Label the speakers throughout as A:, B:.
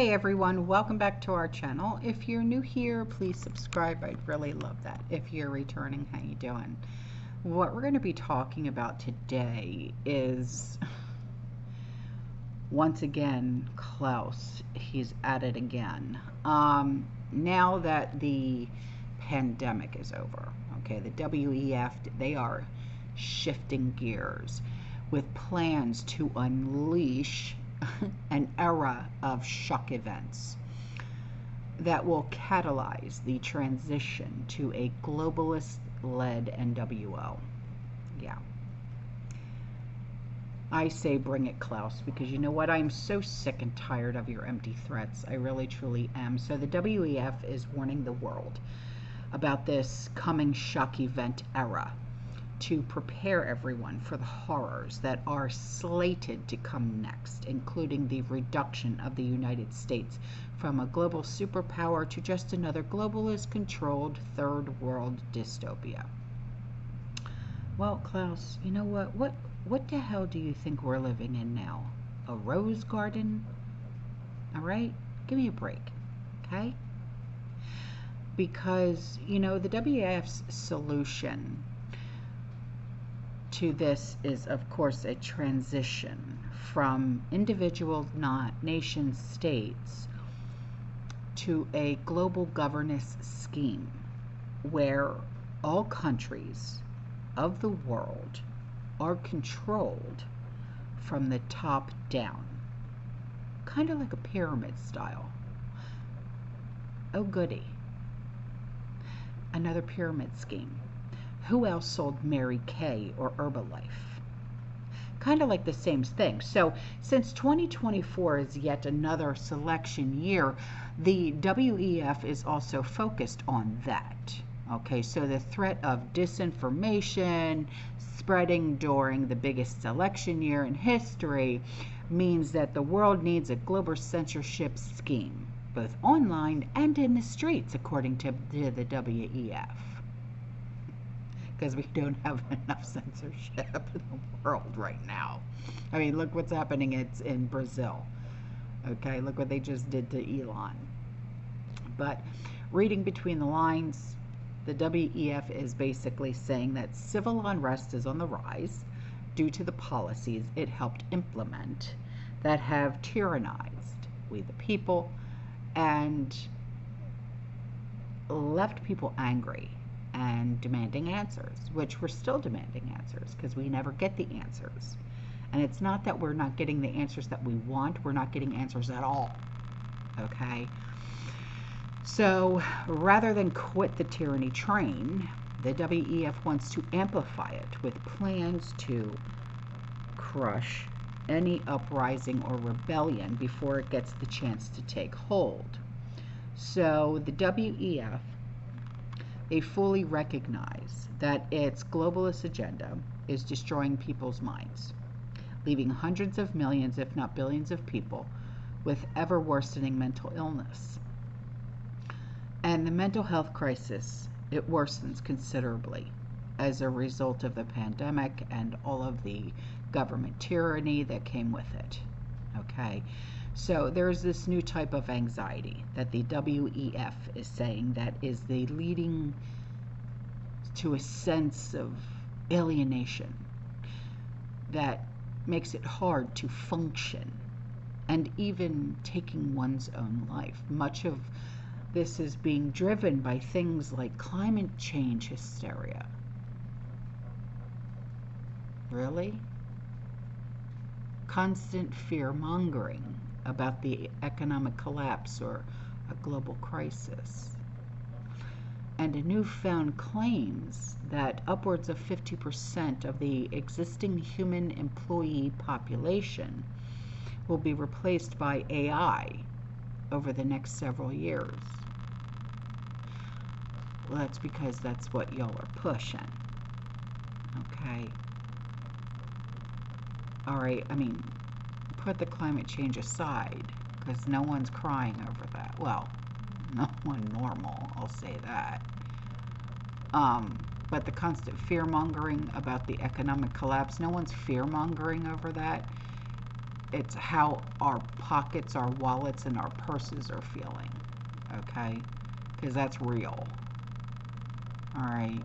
A: Hey everyone, welcome back to our channel. If you're new here, please subscribe. I'd really love that. If you're returning, how you doing? What we're going to be talking about today is, once again, Klaus. He's at it again. Now that the pandemic is over, okay, the WEF, they are shifting gears with plans to unleash an era of shock events that will catalyze the transition to a globalist-led NWO. Yeah. I say bring it, Klaus, because you know what? I'm so sick and tired of your empty threats. I really, truly am. So the WEF is warning the world about this coming shock event era to prepare everyone for the horrors that are slated to come next, including the reduction of the United States from a global superpower to just another globalist-controlled third world dystopia. Well, Klaus, you know what? What the hell do you think we're living in now? A rose garden? All right? Give me a break, okay? Because, you know, the WEF's solution to this is, of course, a transition from individual nation states to a global governance scheme where all countries of the world are controlled from the top down, kind of like a pyramid style. Oh goody, another pyramid scheme. Who else sold Mary Kay or Herbalife? Kind of like the same thing. So since 2024 is yet another selection year, the WEF is also focused on that. Okay, so the threat of disinformation spreading during the biggest election year in history means that the world needs a global censorship scheme, both online and in the streets, according to the WEF. Because we don't have enough censorship in the world right now. I mean, look what's happening. It's in Brazil. Okay, look what they just did to Elon. But reading between the lines, the WEF is basically saying that civil unrest is on the rise due to the policies it helped implement that have tyrannized we the people and left people angry and demanding answers, which we're still demanding answers because we never get the answers. And it's not that we're not getting the answers that we want, we're not getting answers at all. Okay? So rather than quit the tyranny train, the WEF wants to amplify it with plans to crush any uprising or rebellion before it gets the chance to take hold. So the WEF, they fully recognize that its globalist agenda is destroying people's minds, leaving hundreds of millions, if not billions of people with ever worsening mental illness. And the mental health crisis, it worsens considerably as a result of the pandemic and all of the government tyranny that came with it. Okay? So there's this new type of anxiety that the WEF is saying that is the leading to a sense of alienation that makes it hard to function and even taking one's own life. Much of this is being driven by things like climate change hysteria. Really? Constant fear-mongering about the economic collapse or a global crisis. And a newfound claims that upwards of 50% of the existing human employee population will be replaced by AI over the next several years. Well, that's because that's what y'all are pushing. Okay? Alright, I mean, put the climate change aside, because no one's crying over that. Well, no one normal, I'll say that. But the constant fear-mongering about the economic collapse, no one's fear-mongering over that. it's how our pockets, our wallets, and our purses are feeling, okay? Because that's real, all right?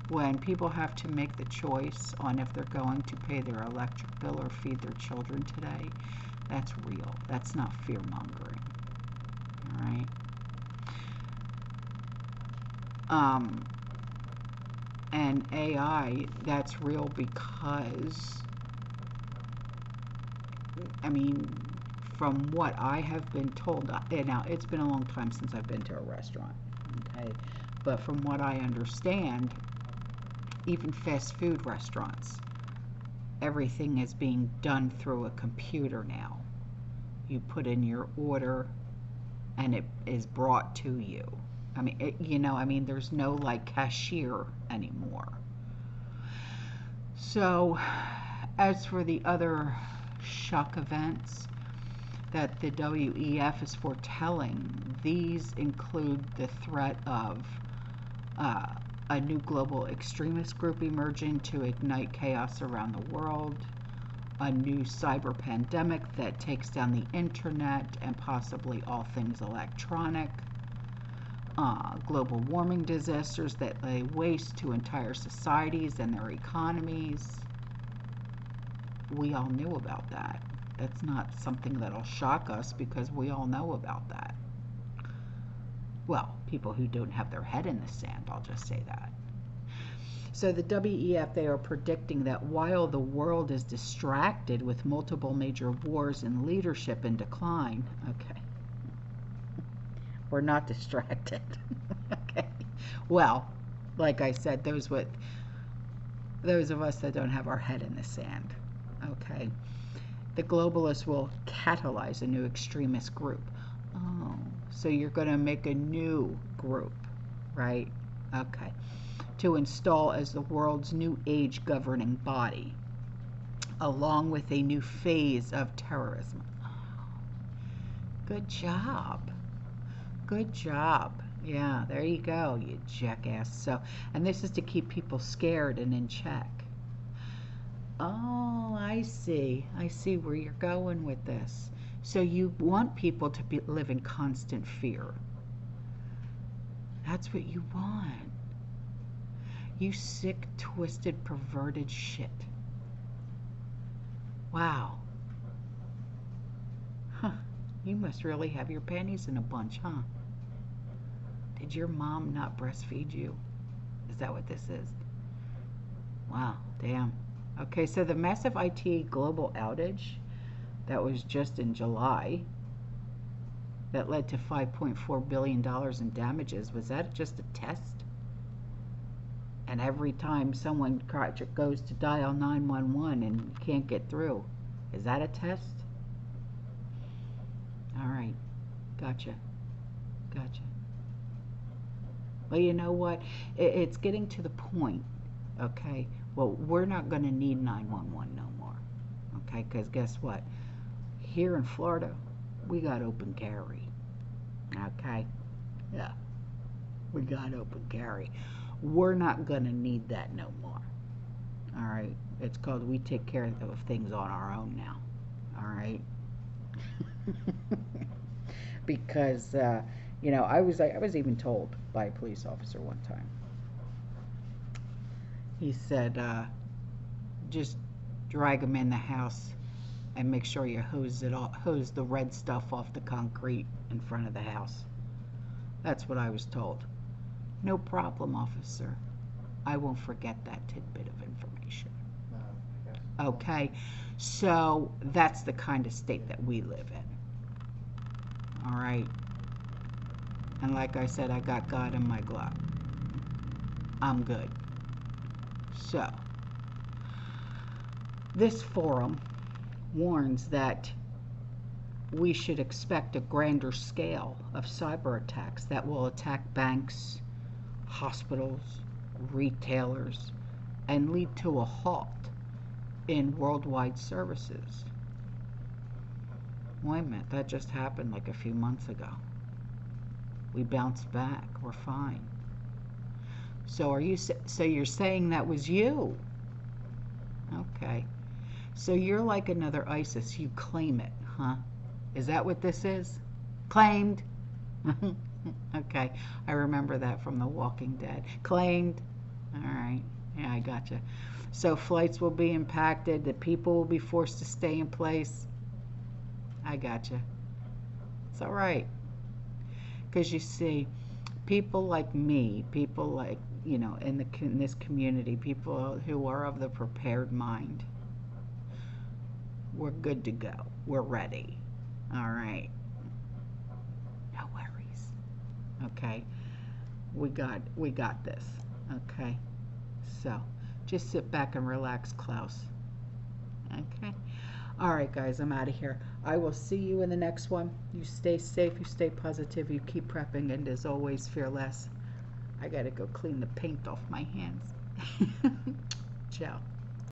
A: When people have to make the choice on if they're going to pay their electric bill or feed their children today, that's real. That's not fear-mongering, all right? And AI, that's real because, I mean, from what I have been told, now it's been a long time since I've been to a restaurant, okay? But from what I understand, even fast food restaurants, everything is being done through a computer now. You put in your order and it is brought to you. I mean, there's no like cashier anymore. So, as for the other shock events that the WEF is foretelling, these include the threat of a new global extremist group emerging to ignite chaos around the world, a new cyber pandemic that takes down the internet and possibly all things electronic, global warming disasters that lay waste to entire societies and their economies. We all knew about that. That's not something that'll shock us because we all know about that. Well, people who don't have their head in the sand, I'll just say that. So the WEF, they are predicting that while the world is distracted with multiple major wars and leadership in decline, okay, we're not distracted. Okay. Well, like I said, those of us that don't have our head in the sand, okay, the globalists will catalyze a new extremist group. Oh, so you're going to make a new group, right? Okay. To install as the world's new age governing body, along with a new phase of terrorism. Good job. Good job. Yeah, there you go, you jackass. So, and this is to keep people scared and in check. Oh, I see. I see where you're going with this. So you want people to live in constant fear. That's what you want. You sick, twisted, perverted shit. Wow. Huh. You must really have your panties in a bunch, huh? Did your mom not breastfeed you? Is that what this is? Wow, damn. Okay, so the massive IT global outage that was just in July that led to $5.4 billion in damages, was that just a test? And every time someone goes to dial 911 and can't get through, is that a test? All right, gotcha. Well, you know what? It's getting to the point, okay? Well, we're not going to need 911 no more, okay? Because guess what? Here in Florida, we got open carry, okay? Yeah, we got open carry. We're not going to need that no more, all right? It's called we take care of things on our own now, all right? Because, you know, I was even told by a police officer one time. He said, just drag them in the house and make sure you hose the red stuff off the concrete in front of the house. That's what I was told. No problem, officer. I won't forget that tidbit of information. Okay, so that's the kind of state that we live in. All right. And like I said, I got God in my glove. I'm good. So, this forum warns that we should expect a grander scale of cyber attacks that will attack banks, hospitals, retailers, and lead to a halt in worldwide services. Wait a minute, that just happened like a few months ago. We bounced back. We're fine. So you're saying that was you? Okay. So you're like another ISIS. You claim it, huh? Is that what this is? Claimed? Okay, I remember that from The Walking Dead. Claimed? All right, yeah, I gotcha. So flights will be impacted, the people will be forced to stay in place. I gotcha. It's all right. Because you see, people like me, people like, you know, in this community, people who are of the prepared mind, we're good to go. We're ready. All right. No worries. Okay. We got this. Okay. So, just sit back and relax, Klaus. Okay. All right, guys, I'm out of here. I will see you in the next one. You stay safe, you stay positive, you keep prepping, and as always, fear less. I got to go clean the paint off my hands. Ciao.